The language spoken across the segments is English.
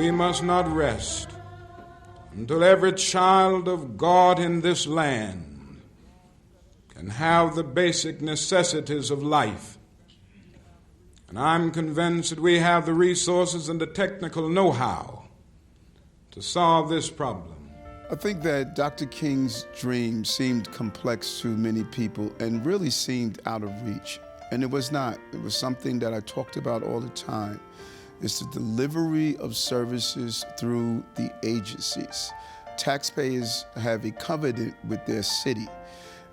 we must not rest until every child of God in this land can have the basic necessities of life. And I'm convinced that we have the resources and the technical know-how to solve this problem. I think that Dr. King's dream seemed complex to many people and really seemed out of reach. And it was not. It was something that I talked about all the time. It's the delivery of services through the agencies. Taxpayers have a covenant with their city.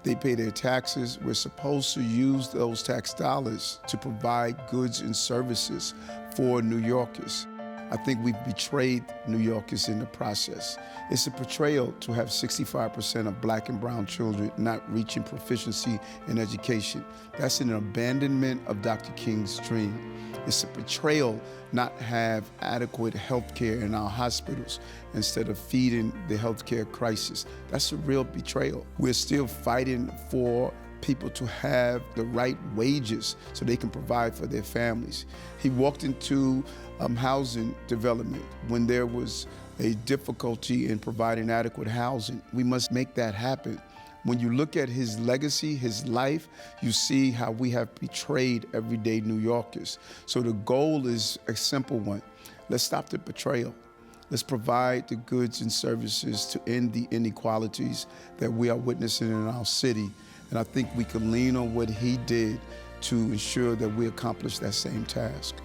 They pay their taxes. We're supposed to use those tax dollars to provide goods and services for New Yorkers. I think we've betrayed New Yorkers in the process. It's a betrayal to have 65% of black and brown children not reaching proficiency in education. That's an abandonment of Dr. King's dream. It's a betrayal not have adequate health care in our hospitals instead of feeding the healthcare crisis. That's a real betrayal. We're still fighting for people to have the right wages so they can provide for their families. He walked into housing development when there was a difficulty in providing adequate housing. We must make that happen. When you look at his legacy, his life, you see how we have betrayed everyday New Yorkers. So the goal is a simple one. Let's stop the betrayal. Let's provide the goods and services to end the inequalities that we are witnessing in our city. And I think we can lean on what he did to ensure that we accomplish that same task.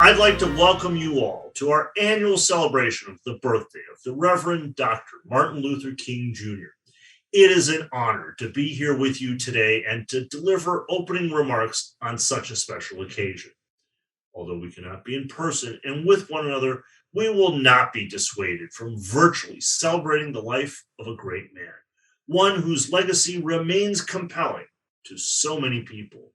I'd like to welcome you all to our annual celebration of the birthday of the Reverend Dr. Martin Luther King Jr. It is an honor to be here with you today and to deliver opening remarks on such a special occasion. Although we cannot be in person and with one another, we will not be dissuaded from virtually celebrating the life of a great man, one whose legacy remains compelling to so many people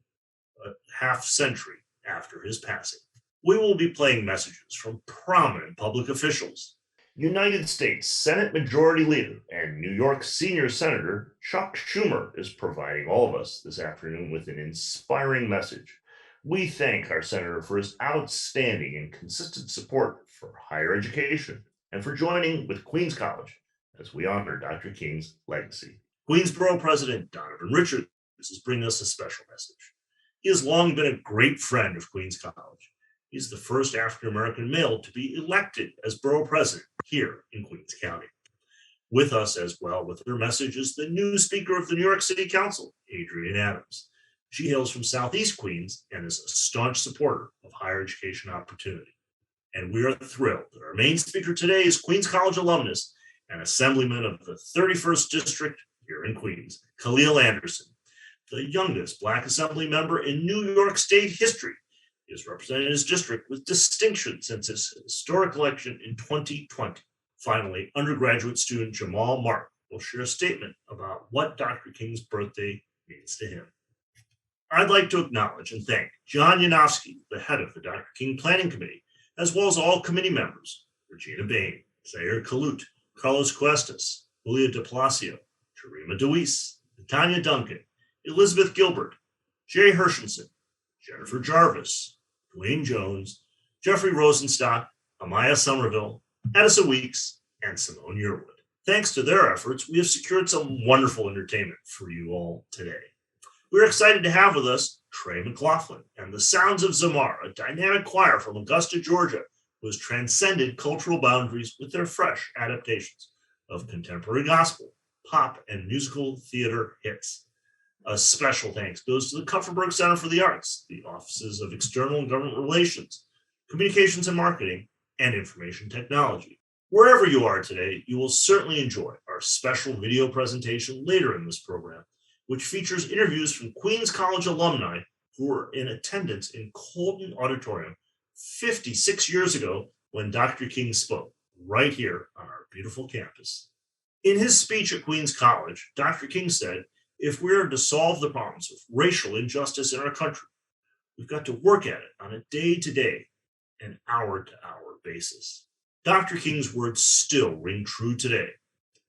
a half century after his passing. We will be playing messages from prominent public officials. United States Senate Majority Leader and New York Senior Senator Chuck Schumer is providing all of us this afternoon with an inspiring message. We thank our senator for his outstanding and consistent support for higher education and for joining with Queens College as we honor Dr. King's legacy. Queens Borough President Donovan Richards is bringing us a special message. He has long been a great friend of Queens College. He's the first African-American male to be elected as Borough President here in Queens County. With us as well with her message is the new Speaker of the New York City Council, Adrienne Adams. She hails from Southeast Queens and is a staunch supporter of higher education opportunity. And we are thrilled that our main speaker today is Queens College alumnus and Assemblyman of the 31st District here in Queens, Khalil Anderson, the youngest Black Assembly member in New York State history. He has represented his district with distinction since his historic election in 2020. Finally, undergraduate student Jamal Mark will share a statement about what Dr. King's birthday means to him. I'd like to acknowledge and thank John Yanofsky, the head of the Dr. King Planning Committee, as well as all committee members, Regina Bain, Zaire Kalut, Carlos Cuestas, Julia de Palacio, Sharima DeWeese, Tanya Duncan, Elizabeth Gilbert, Jay Hershenson, Jennifer Jarvis, Dwayne Jones, Jeffrey Rosenstock, Amaya Somerville, Edison Weeks, and Simone Yearwood. Thanks to their efforts, we have secured some wonderful entertainment for you all today. We're excited to have with us Trey McLaughlin and the Sounds of Zamar, a dynamic choir from Augusta, Georgia, who has transcended cultural boundaries with their fresh adaptations of contemporary gospel, pop, and musical theater hits. A special thanks goes to the Kupferberg Center for the Arts, the Offices of External and Government Relations, Communications and Marketing, and Information Technology. Wherever you are today, you will certainly enjoy our special video presentation later in this program, which features interviews from Queens College alumni who were in attendance in Colton Auditorium 56 years ago when Dr. King spoke, right here on our beautiful campus. In his speech at Queens College, Dr. King said, "If we are to solve the problems of racial injustice in our country, we've got to work at it on a day-to-day and hour-to-hour basis." Dr. King's words still ring true today.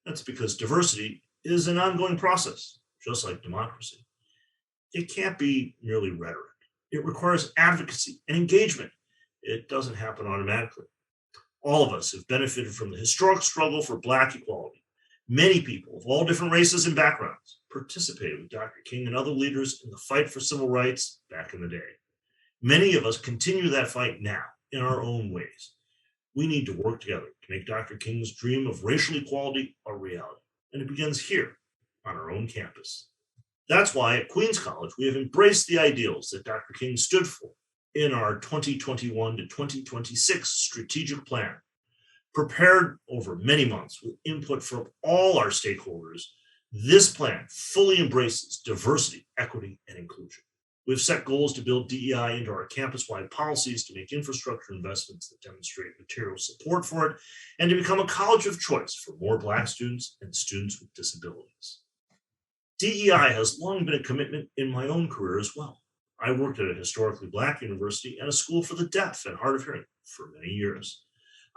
That's because diversity is an ongoing process, just like democracy. It can't be merely rhetoric. It requires advocacy and engagement. It doesn't happen automatically. All of us have benefited from the historic struggle for Black equality. Many people of all different races and backgrounds participated with Dr. King and other leaders in the fight for civil rights back in the day. Many of us continue that fight now in our own ways. We need to work together to make Dr. King's dream of racial equality a reality, and it begins here on our own campus. That's why at Queens College, we have embraced the ideals that Dr. King stood for in our 2021 to 2026 strategic plan, prepared over many months with input from all our stakeholders. This plan fully embraces diversity, equity, and inclusion. We've set goals to build DEI into our campus-wide policies, to make infrastructure investments that demonstrate material support for it, and to become a college of choice for more Black students and students with disabilities. DEI has long been a commitment in my own career as well. I worked at a historically Black university and a school for the deaf and hard of hearing for many years.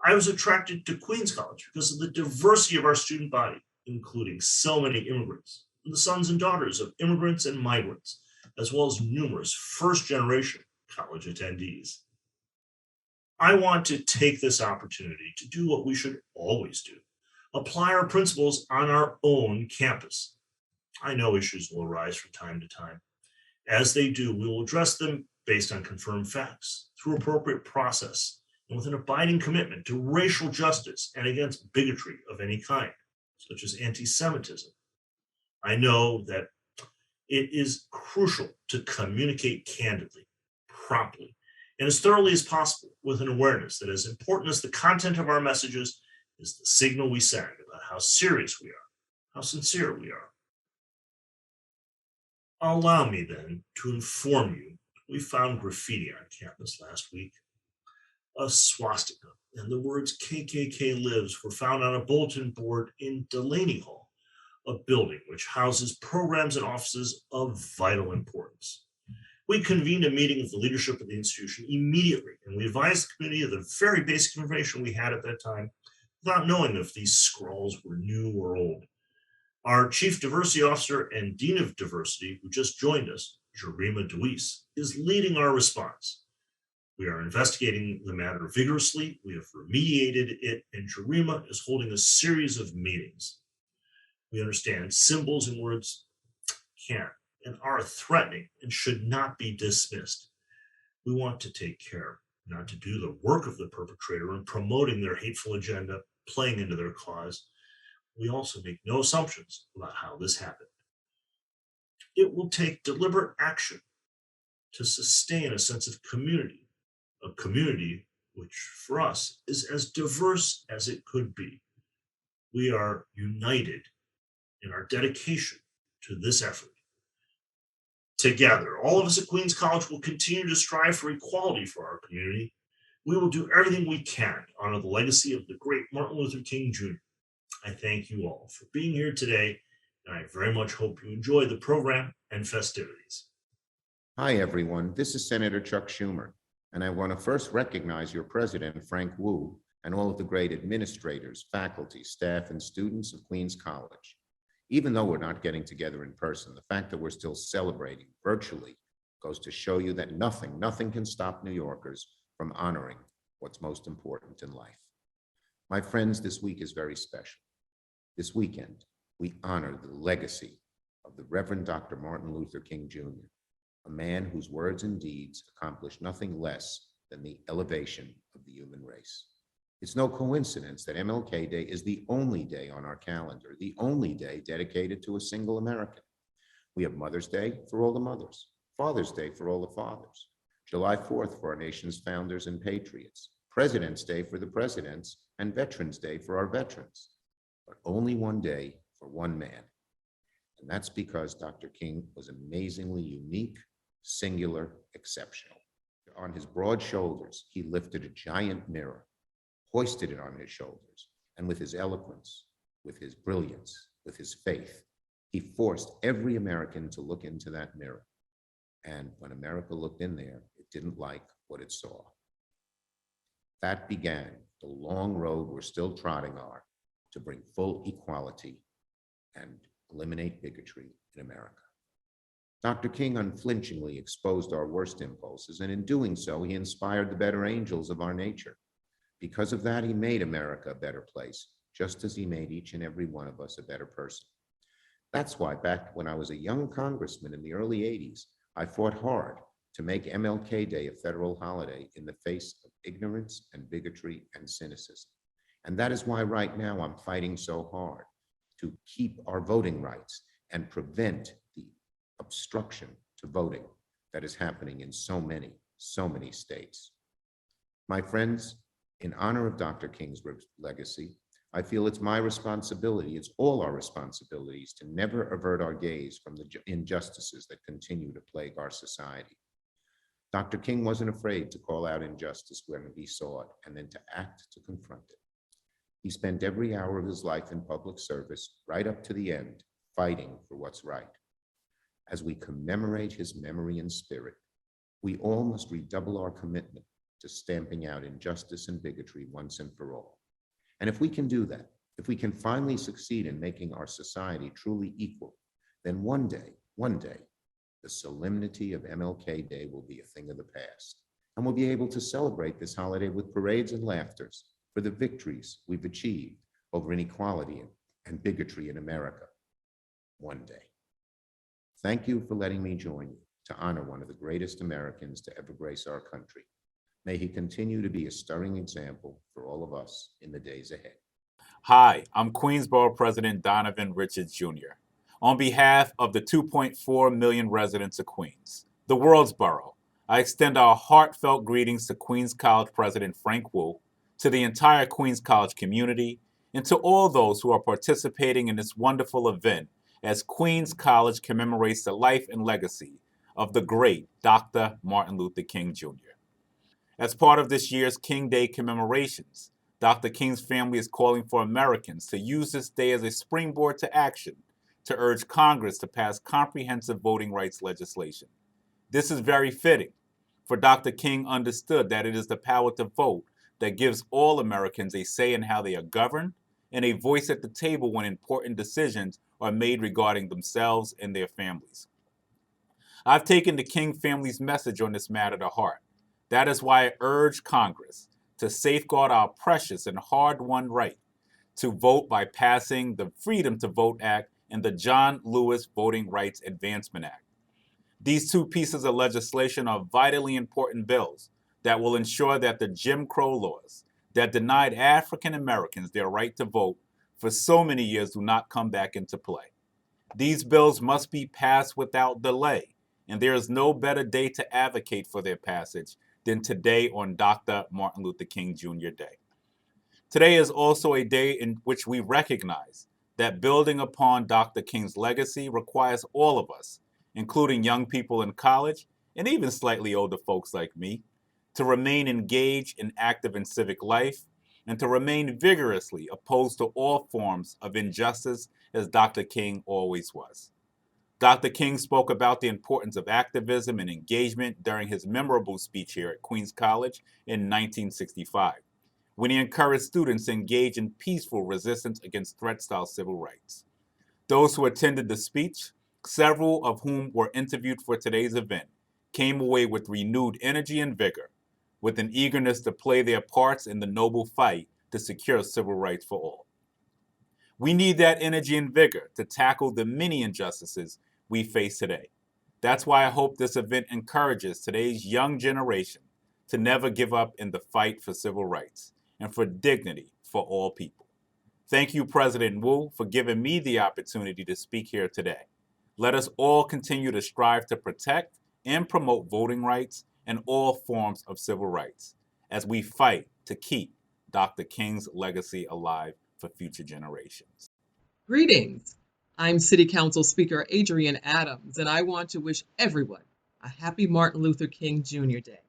I was attracted to Queens College because of the diversity of our student body, including so many immigrants, and the sons and daughters of immigrants and migrants, as well as numerous first-generation college attendees. I want to take this opportunity to do what we should always do: apply our principles on our own campus. I know issues will arise from time to time. As they do, we will address them based on confirmed facts, through appropriate process, and with an abiding commitment to racial justice and against bigotry of any kind, such as anti-Semitism. I know that it is crucial to communicate candidly, promptly, and as thoroughly as possible, with an awareness that as important as the content of our messages is the signal we send about how serious we are, how sincere we are. Allow me then to inform you we found graffiti on campus last week. A swastika and the words KKK lives were found on a bulletin board in Delaney Hall, a building which houses programs and offices of vital importance. We convened a meeting of the leadership of the institution immediately, and we advised the community of the very basic information we had at that time, without knowing if these scrawls were new or old. Our Chief Diversity Officer and Dean of Diversity, who just joined us, Jarima Deweese, is leading our response. We are investigating the matter vigorously. We have remediated it, and Jarima is holding a series of meetings. We understand symbols and words can and are threatening and should not be dismissed. We want to take care not to do the work of the perpetrator in promoting their hateful agenda, playing into their cause. We also make no assumptions about how this happened. It will take deliberate action to sustain a sense of community, a community which for us is as diverse as it could be. We are united in our dedication to this effort. Together, all of us at Queens College will continue to strive for equality for our community. We will do everything we can to honor the legacy of the great Martin Luther King Jr. I thank you all for being here today, and I very much hope you enjoy the program and festivities. Hi, everyone. This is Senator Chuck Schumer, and I want to first recognize your president, Frank Wu, and all of the great administrators, faculty, staff, and students of Queens College. Even though we're not getting together in person, the fact that we're still celebrating virtually goes to show you that nothing can stop New Yorkers from honoring what's most important in life. My friends, this week is very special. This weekend, we honor the legacy of the Reverend Dr. Martin Luther King Jr., a man whose words and deeds accomplished nothing less than the elevation of the human race. It's no coincidence that MLK Day is the only day on our calendar, the only day dedicated to a single American. We have Mother's Day for all the mothers, Father's Day for all the fathers, July 4th for our nation's founders and patriots, President's Day for the presidents, and Veterans Day for our veterans. But only one day for one man. And that's because Dr. King was amazingly unique, singular, exceptional. On his broad shoulders, he lifted a giant mirror, hoisted it on his shoulders, and with his eloquence, with his brilliance, with his faith, he forced every American to look into that mirror. And when America looked in there, it didn't like what it saw. That began the long road we're still trotting on to bring full equality and eliminate bigotry in America. Dr. King unflinchingly exposed our worst impulses, and in doing so, he inspired the better angels of our nature. Because of that, he made America a better place, just as he made each and every one of us a better person. That's why back when I was a young congressman in the early 80s, I fought hard to make MLK Day a federal holiday in the face of ignorance and bigotry and cynicism. And that is why right now I'm fighting so hard to keep our voting rights and prevent the obstruction to voting that is happening in so many states. My friends, in honor of Dr. King's legacy, I feel it's my responsibility, it's all our responsibilities to never avert our gaze from the injustices that continue to plague our society. Dr. King wasn't afraid to call out injustice when he saw it and then to act to confront it. He spent every hour of his life in public service, right up to the end, fighting for what's right. As we commemorate his memory and spirit, we all must redouble our commitment to stamping out injustice and bigotry once and for all. And if we can do that, if we can finally succeed in making our society truly equal, then one day, the solemnity of MLK Day will be a thing of the past. And we'll be able to celebrate this holiday with parades and laughters for the victories we've achieved over inequality and bigotry in America one day. Thank you for letting me join you to honor one of the greatest Americans to ever grace our country. May he continue to be a stirring example for all of us in the days ahead. Hi, I'm Queens Borough President Donovan Richards Jr. On behalf of the 2.4 million residents of Queens, the world's borough, I extend our heartfelt greetings to Queens College President Frank Wu, to the entire Queens College community, and to all those who are participating in this wonderful event as Queens College commemorates the life and legacy of the great Dr. Martin Luther King Jr. As part of this year's King Day commemorations, Dr. King's family is calling for Americans to use this day as a springboard to action to urge Congress to pass comprehensive voting rights legislation. This is very fitting, for Dr. King understood that it is the power to vote that gives all Americans a say in how they are governed and a voice at the table when important decisions are made regarding themselves and their families. I've taken the King family's message on this matter to heart. That is why I urge Congress to safeguard our precious and hard-won right to vote by passing the Freedom to Vote Act and the John Lewis Voting Rights Advancement Act. These two pieces of legislation are vitally important bills that will ensure that the Jim Crow laws that denied African Americans their right to vote for so many years do not come back into play. These bills must be passed without delay, and there is no better day to advocate for their passage than today on Dr. Martin Luther King Jr. Day. Today is also a day in which we recognize that building upon Dr. King's legacy requires all of us, including young people in college and even slightly older folks like me, to remain engaged and active in civic life and to remain vigorously opposed to all forms of injustice as Dr. King always was. Dr. King spoke about the importance of activism and engagement during his memorable speech here at Queens College in 1965, when he encouraged students to engage in peaceful resistance against threat-style civil rights. Those who attended the speech, several of whom were interviewed for today's event, came away with renewed energy and vigor, with an eagerness to play their parts in the noble fight to secure civil rights for all. We need that energy and vigor to tackle the many injustices we face today. That's why I hope this event encourages today's young generation to never give up in the fight for civil rights and for dignity for all people. Thank you, President Wu, for giving me the opportunity to speak here today. Let us all continue to strive to protect and promote voting rights and all forms of civil rights as we fight to keep Dr. King's legacy alive for future generations. Greetings. I'm City Council Speaker Adrienne Adams, and I want to wish everyone a happy Martin Luther King Jr. Day.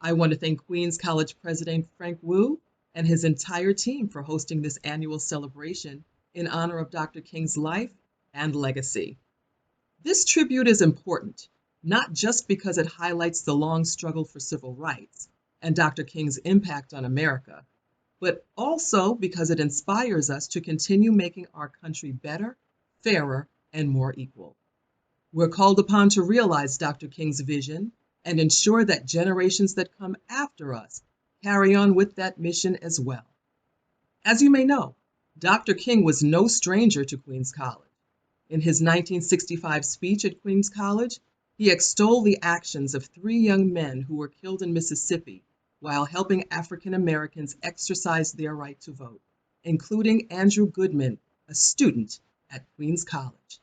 I want to thank Queens College President Frank Wu and his entire team for hosting this annual celebration in honor of Dr. King's life and legacy. This tribute is important, not just because it highlights the long struggle for civil rights and Dr. King's impact on America, but also because it inspires us to continue making our country better, fairer, and more equal. We're called upon to realize Dr. King's vision and ensure that generations that come after us carry on with that mission as well. As you may know, Dr. King was no stranger to Queens College. In his 1965 speech at Queens College, he extolled the actions of 3 young men who were killed in Mississippi while helping African Americans exercise their right to vote, including Andrew Goodman, a student at Queens College.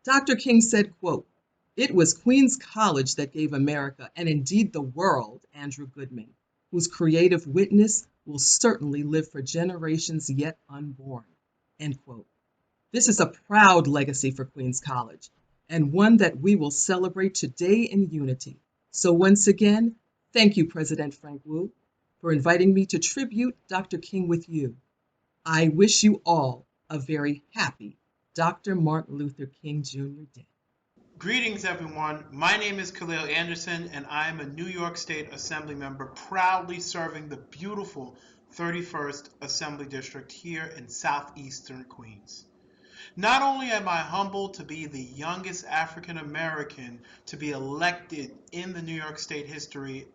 Dr. King said, quote, "It was Queens College that gave America, and indeed the world, Andrew Goodman, whose creative witness will certainly live for generations yet unborn," end quote. This is a proud legacy for Queens College, and one that we will celebrate today in unity. So once again, thank you, President Frank Wu, for inviting me to tribute Dr. King with you. I wish you all a very happy Dr. Martin Luther King Jr. Day. Greetings, everyone. My name is Khalil Anderson, and I am a New York State Assembly member proudly serving the beautiful 31st Assembly District here in southeastern Queens. Not only am I humbled to be the youngest African American to be elected in the New York State history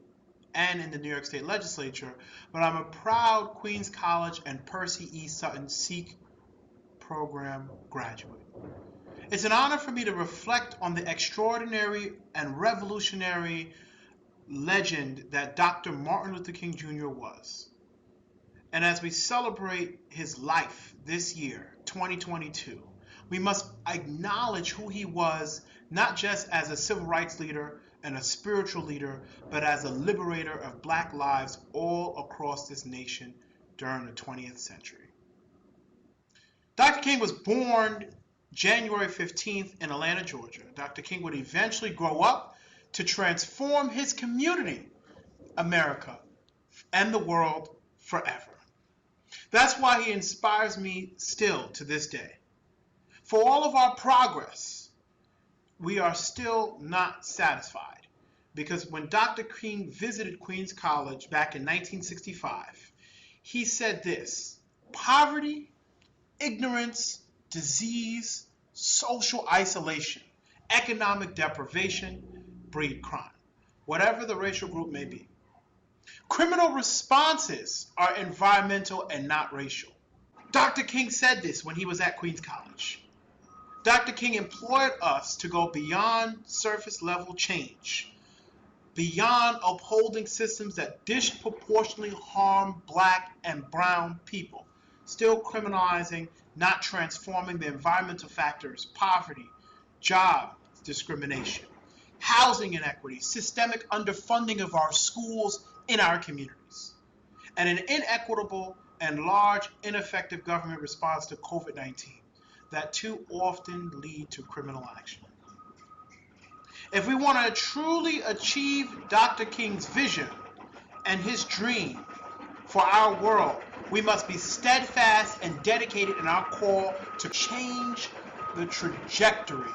and in the New York State Legislature, but I'm a proud Queens College and Percy E. Sutton Sikh program graduate. It's an honor for me to reflect on the extraordinary and revolutionary legend that Dr. Martin Luther King Jr. was. And as we celebrate his life this year, 2022, we must acknowledge who he was, not just as a civil rights leader and a spiritual leader, but as a liberator of Black lives all across this nation during the 20th century. Dr. King was born January 15th in Atlanta, Georgia. Dr. King would eventually grow up to transform his community, America, and the world forever. That's why he inspires me still to this day. For all of our progress, we are still not satisfied, because when Dr. King visited Queens College back in 1965, he said this: "Poverty, ignorance, disease, social isolation, economic deprivation breed crime, whatever the racial group may be. Criminal responses are environmental and not racial." Dr. King said this when he was at Queens College. Dr. King implored us to go beyond surface level change, beyond upholding systems that disproportionately harm Black and brown people, still criminalizing, not transforming the environmental factors: poverty, job discrimination, housing inequity, systemic underfunding of our schools in our communities, and an inequitable and large ineffective government response to COVID-19 that too often lead to criminal action. If we want to truly achieve Dr. King's vision and his dream for our world, we must be steadfast and dedicated in our call to change the trajectory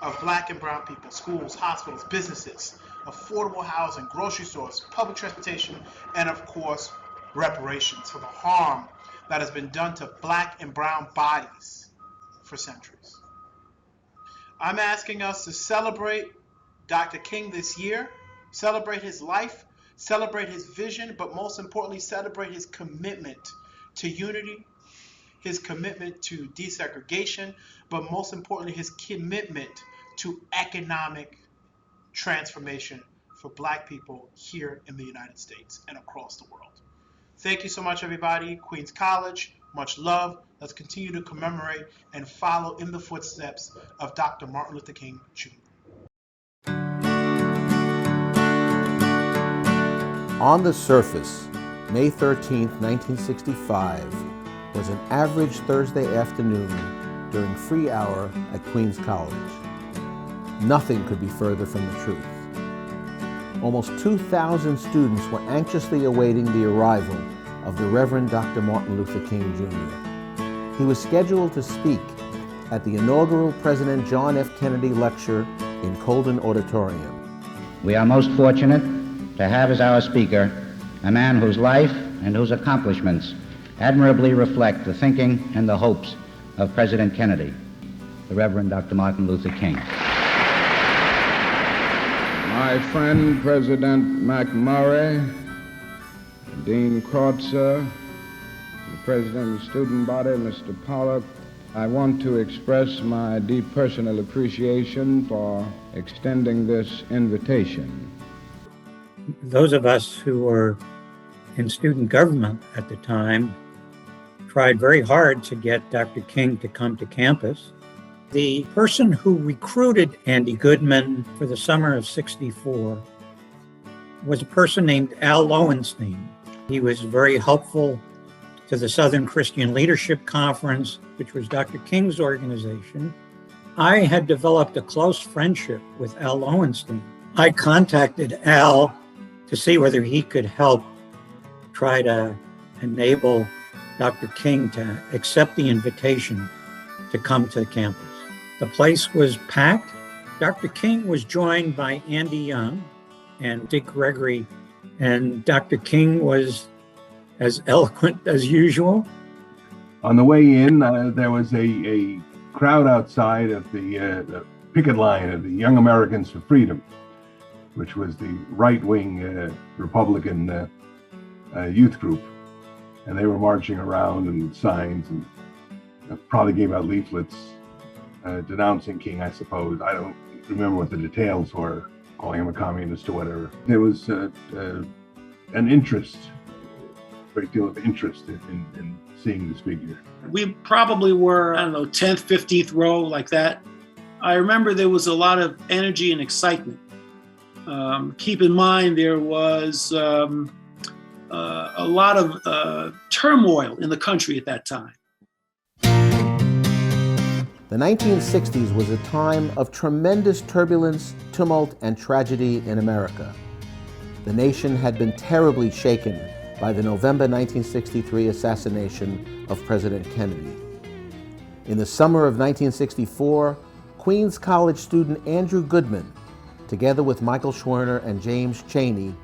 of Black and brown people, schools, hospitals, businesses, affordable housing, grocery stores, public transportation, and of course, reparations for the harm that has been done to Black and brown bodies for centuries. I'm asking us to celebrate Dr. King this year, celebrate his life, celebrate his vision, but most importantly, celebrate his commitment to unity, his commitment to desegregation, but most importantly, his commitment to economic transformation for Black people here in the United States and across the world. Thank you so much, everybody. Queens College, much love. Let's continue to commemorate and follow in the footsteps of Dr. Martin Luther King Jr. On the surface, May 13, 1965 was an average Thursday afternoon during free hour at Queens College. Nothing could be further from the truth. Almost 2,000 students were anxiously awaiting the arrival of the Reverend Dr. Martin Luther King Jr. He was scheduled to speak at the inaugural President John F. Kennedy Lecture in Colden Auditorium. We are most fortunate to have as our speaker a man whose life and whose accomplishments admirably reflect the thinking and the hopes of President Kennedy, the Reverend Dr. Martin Luther King. My friend, President McMurray, Dean Kreutzer, the President of the Student Body, Mr. Pollock, I want to express my deep personal appreciation for extending this invitation. Those of us who were in student government at the time tried very hard to get Dr. King to come to campus. The person who recruited Andy Goodman for the summer of '64 was a person named Al Lowenstein. He was very helpful to the Southern Christian Leadership Conference, which was Dr. King's organization. I had developed a close friendship with Al Lowenstein. I contacted Al to see whether he could help try to enable Dr. King to accept the invitation to come to campus. The place was packed. Dr. King was joined by Andy Young and Dick Gregory, and Dr. King was as eloquent as usual. On the way in, there was a crowd outside of the picket line of the Young Americans for Freedom, which was the right-wing Republican youth group. And they were marching around and signs and probably gave out leaflets denouncing King, I suppose. I don't remember what the details were, calling him a communist or whatever. There was an interest, a great deal of interest in seeing this figure. We probably were, 10th, 15th row, like that. I remember there was a lot of energy and excitement. Keep in mind, there was a lot of turmoil in the country at that time. The 1960s was a time of tremendous turbulence, tumult, and tragedy in America. The nation had been terribly shaken by the November 1963 assassination of President Kennedy. In the summer of 1964, Queens College student Andrew Goodman, together with Michael Schwerner and James Chaney,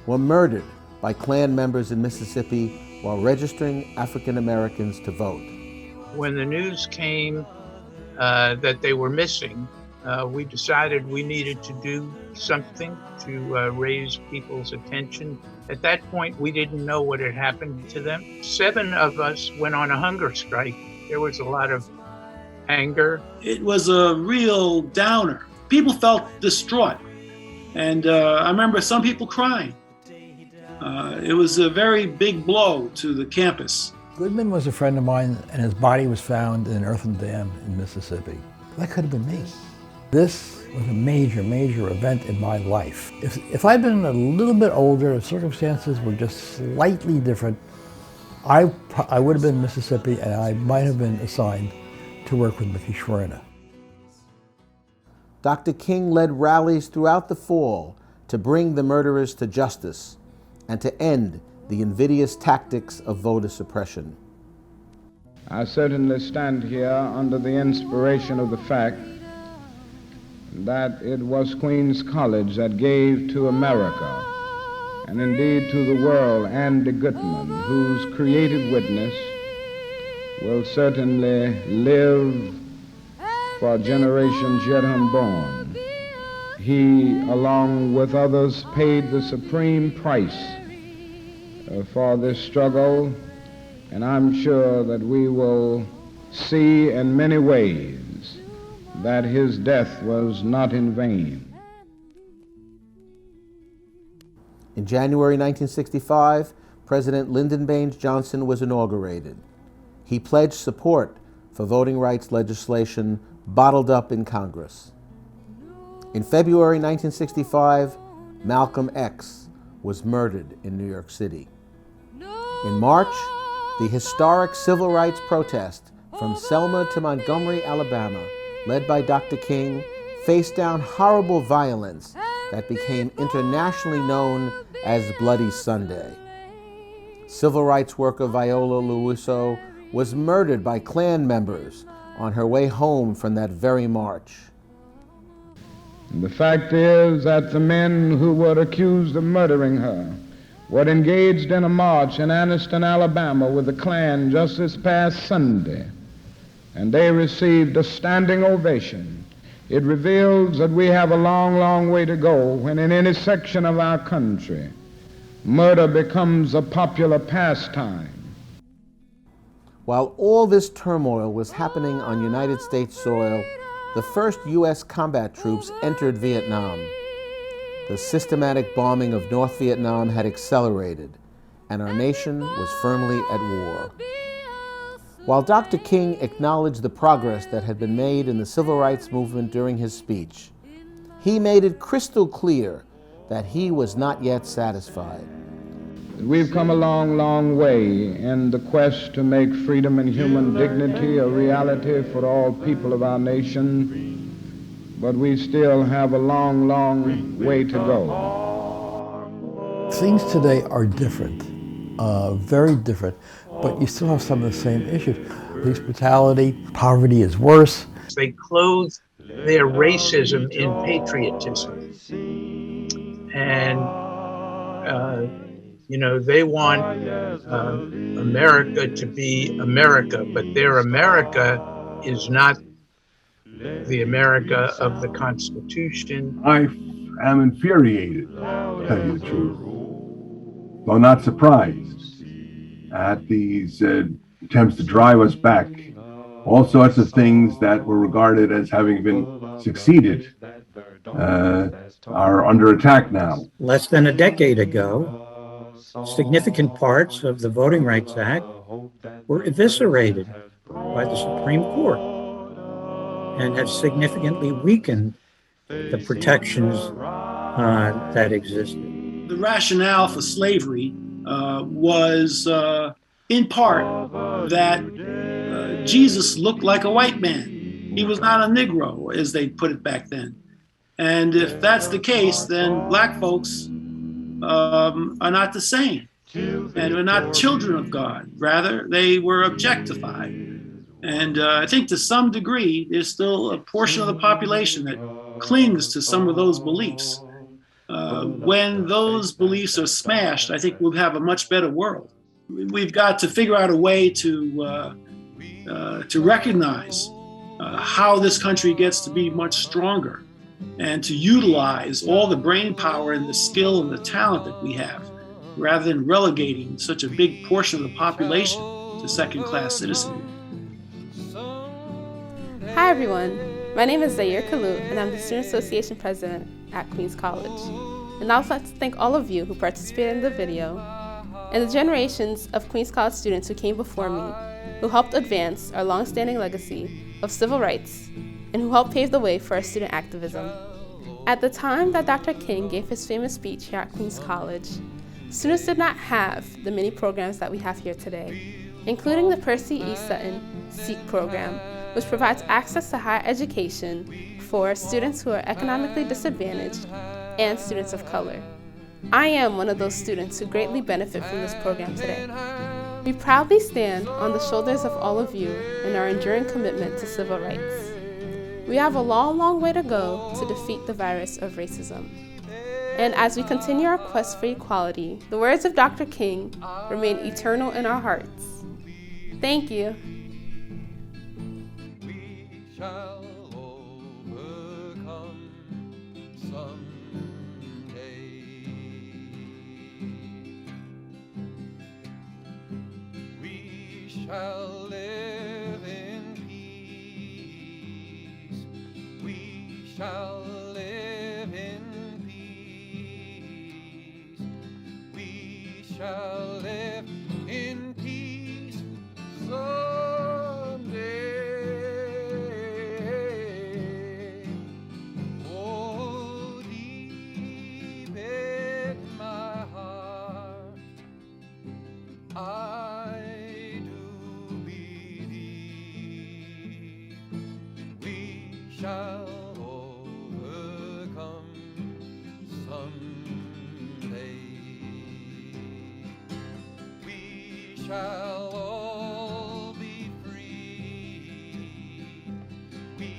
were murdered by Klan members in Mississippi while registering African Americans to vote. When the news came that they were missing, we decided we needed to do something to raise people's attention. At that point, we didn't know what had happened to them. 7 of us went on a hunger strike. There was a lot of anger. It was a real downer. People felt distraught. And I remember some people crying. It was a very big blow to the campus. Goodman was a friend of mine, and his body was found in an earthen dam in Mississippi. That could have been me. This was a major, major event in my life. If I'd been a little bit older, the circumstances were just slightly different, I would have been in Mississippi, and I might have been assigned to work with Mickey Schwerner. Dr. King led rallies throughout the fall to bring the murderers to justice and to end the invidious tactics of voter suppression. I certainly stand here under the inspiration of the fact that it was Queens College that gave to America, and indeed to the world, Andy Goodman, whose creative witness will certainly live for generations yet unborn. He, along with others, paid the supreme price for this struggle, and I'm sure that we will see in many ways that his death was not in vain. In January 1965, President Lyndon Baines Johnson was inaugurated. He pledged support for voting rights legislation bottled up in Congress. In February 1965, Malcolm X was murdered in New York City. In March, the historic civil rights protest from Selma to Montgomery, Alabama, led by Dr. King, faced down horrible violence that became internationally known as Bloody Sunday. Civil rights worker Viola Liuzzo was murdered by Klan members on her way home from that very march. The fact is that the men who were accused of murdering her were engaged in a march in Anniston, Alabama with the Klan just this past Sunday, and they received a standing ovation It reveals that we have a long, long way to go when in any section of our country, murder becomes a popular pastime. While all this turmoil was happening on United States soil, the first U.S. combat troops entered Vietnam. The systematic bombing of North Vietnam had accelerated, and our nation was firmly at war. While Dr. King acknowledged the progress that had been made in the civil rights movement during his speech, he made it crystal clear that he was not yet satisfied. We've come a long, long way in the quest to make freedom and human dignity a reality for all people of our nation, but we still have a long, long way to go. Things today are different, very different, but you still have some of the same issues. Police brutality, poverty is worse. They clothe their racism in patriotism. And, they want America to be America, but their America is not the America of the Constitution. I am infuriated, to tell you the truth, though not surprised at these attempts to drive us back. All sorts of things that were regarded as having been succeeded are under attack now. Less than a decade ago, significant parts of the Voting Rights Act were eviscerated by the Supreme Court and have significantly weakened the protections that existed. The rationale for slavery was in part that Jesus looked like a white man. He was not a Negro, as they put it back then. And if that's the case, then black folks are not the same. And are not children of God. Rather, they were objectified. And I think to some degree, there's still a portion of the population that clings to some of those beliefs. When those beliefs are smashed, I think we'll have a much better world. We've got to figure out a way to recognize how this country gets to be much stronger and to utilize all the brain power and the skill and the talent that we have, rather than relegating such a big portion of the population to second-class citizenry. Hi everyone, my name is Khalil and I'm the Student Association President at Queens College. And I'd like to thank all of you who participated in the video and the generations of Queens College students who came before me, who helped advance our long-standing legacy of civil rights and who helped pave the way for our student activism. At the time that Dr. King gave his famous speech here at Queens College, students did not have the many programs that we have here today, including the Percy E. Sutton SEEK program, which provides access to higher education for students who are economically disadvantaged and students of color. I am one of those students who greatly benefit from this program today. We proudly stand on the shoulders of all of you in our enduring commitment to civil rights. We have a long, long way to go to defeat the virus of racism. And as we continue our quest for equality, the words of Dr. King remain eternal in our hearts. Thank you. We shall overcome someday. We shall live in peace. We shall live in peace. We shall live in peace someday. Oh, deep in my heart, I do believe we shall overcome someday. We shall all be free. We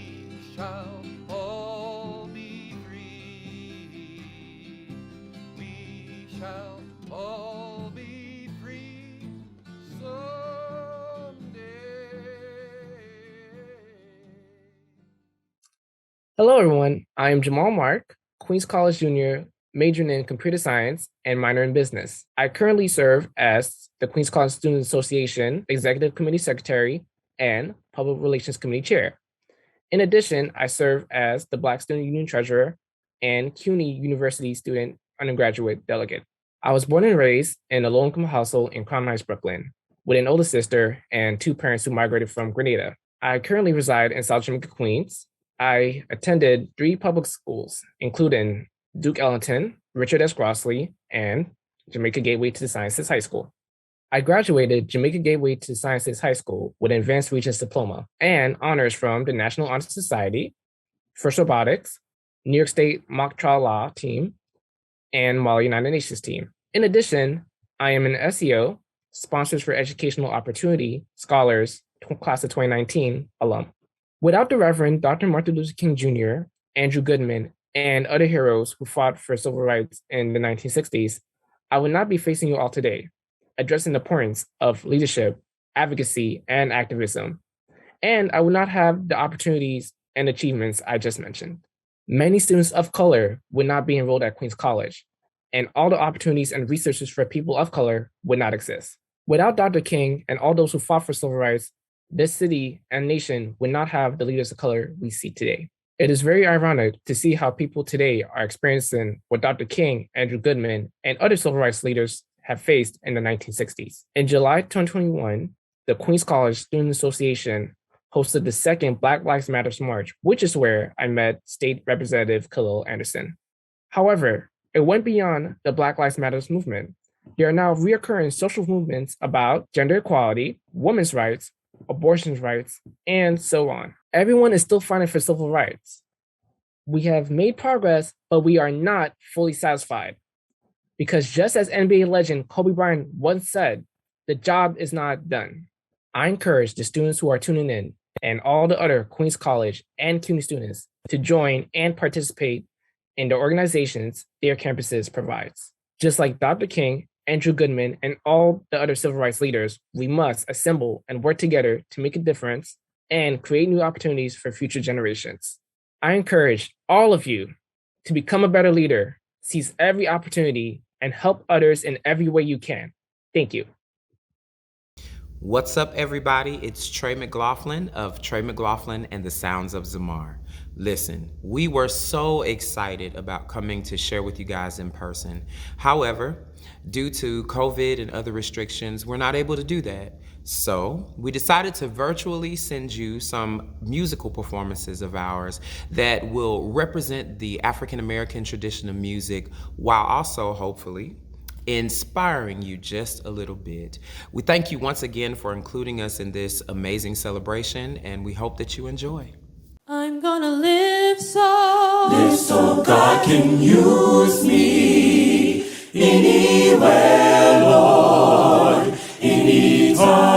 shall all be free. We shall all be free someday. Hello, everyone. I am Jamal Mark, Queens College Junior, majoring in computer science and minor in business. I currently serve as the Queens College Student Association Executive Committee Secretary and Public Relations Committee Chair. In addition, I serve as the Black Student Union Treasurer and CUNY University Student Undergraduate Delegate. I was born and raised in a low-income household in Crown Heights, Brooklyn, with an older sister and two parents who migrated from Grenada. I currently reside in South Jamaica, Queens. I attended 3 public schools, including Duke Ellington, Richard S. Grossley, and Jamaica Gateway to the Sciences High School. I graduated Jamaica Gateway to the Sciences High School with an Advanced Regents Diploma and honors from the National Honor Society, First Robotics, New York State Mock Trial Law Team, and Mali United Nations Team. In addition, I am an SEO, Sponsors for Educational Opportunity, Scholars, Class of 2019 alum. Without the Reverend Dr. Martin Luther King Jr., Andrew Goodman, and other heroes who fought for civil rights in the 1960s, I would not be facing you all today, addressing the importance of leadership, advocacy, and activism. And I would not have the opportunities and achievements I just mentioned. Many students of color would not be enrolled at Queens College, and all the opportunities and resources for people of color would not exist. Without Dr. King and all those who fought for civil rights, this city and nation would not have the leaders of color we see today. It is very ironic to see how people today are experiencing what Dr. King, Andrew Goodman, and other civil rights leaders have faced in the 1960s. In July 2021, the Queens College Student Association hosted the second Black Lives Matter March, which is where I met State Representative Khalil Anderson. However, it went beyond the Black Lives Matter movement. There are now recurring social movements about gender equality, women's rights, abortion rights, and so on. Everyone is still fighting for civil rights. We have made progress, but we are not fully satisfied. Because just as NBA legend Kobe Bryant once said, the job is not done. I encourage the students who are tuning in and all the other Queens College and CUNY students to join and participate in the organizations their campuses provides. Just like Dr. King, Andrew Goodman, and all the other civil rights leaders, we must assemble and work together to make a difference and create new opportunities for future generations. I encourage all of you to become a better leader, seize every opportunity, and help others in every way you can. Thank you. What's up, everybody? It's Trey McLaughlin of Trey McLaughlin and the Sounds of Zamar. Listen, we were so excited about coming to share with you guys in person. However, due to COVID and other restrictions, we're not able to do that. So we decided to virtually send you some musical performances of ours that will represent the African-American tradition of music while also, hopefully, inspiring you just a little bit. We thank you once again for including us in this amazing celebration, and we hope that you enjoy. I'm gonna live so God can use me anywhere, Lord, anytime.